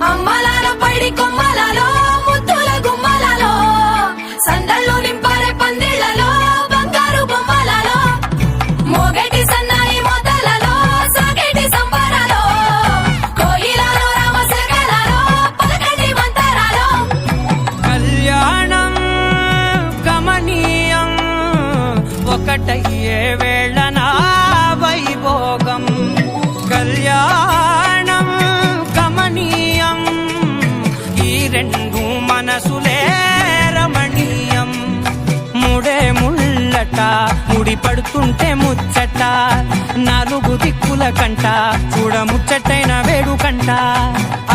అమ్మలాలో పైడి కొమ్మలలో ముద్దుల గుమ్మలలో సందళ్ళు నింపారే పందిళ్లలో బంగారు బొమ్మలలో మోగేటి సన్నాయి మోతలలో సాగేటి సంబరాలో కోయిలలో రామశకలలో పలకటి మంతరాలో కళ్యాణం గమనీయం ఒకటయ్యే వేళనా వైభోగం కళ్యాణం గమనీయం ఈ రెండు మనసులే రమణీయం ముడే ముళ్ళట ముడి పడుతుంటే ముచ్చట నాలుగు దిక్కుల కంట చూడ ముచ్చటైన వేడుకంట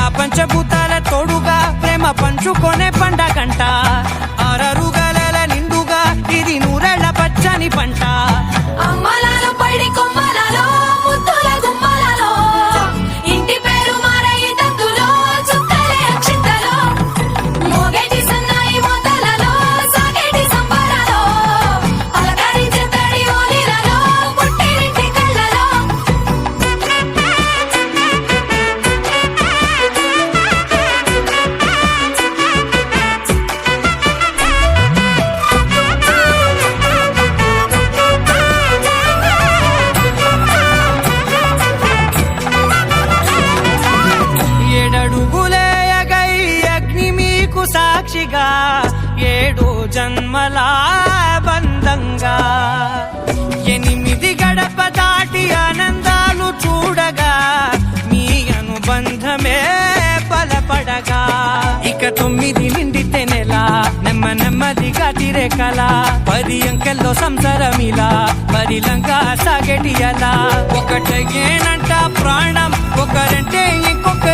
ఆ పంచభూతాల తోడుగా ప్రేమ పంచుకొనే పండగంట ఆరరుగల నిండుగా ఇది నూరెళ్ల పచ్చని పంట అమ్మలాలో పైడి కొమ్మలలో ముద్దుల గుమ్మలలో ఇంటి పేరు మారయి తంతులో చుక్కలే అక్షింతలో మోగేటి సన్నాయి మోతలలో సాగేటి సంబరాలో అలకరించే తడి ఓలిలలో పుట్టినింటి కళ్ళలో ఏడడుగులేయగై అగ్ని మీకు సాక్షిగా ఏడు జన్మల బంధంగా ఎనిమిది గడప దాటి ఆనందాలు చూడగా మీ అనుబంధమే బలపడగా ఇక 9 నిండితే నెల నెమ్మదిగా తిరే కల 10 అంకెల్లో సంసారమిలా పరిలంగా సాగేటి అలా ఒకటేనంట ప్రాణం ఒకరంటే ఇంకొక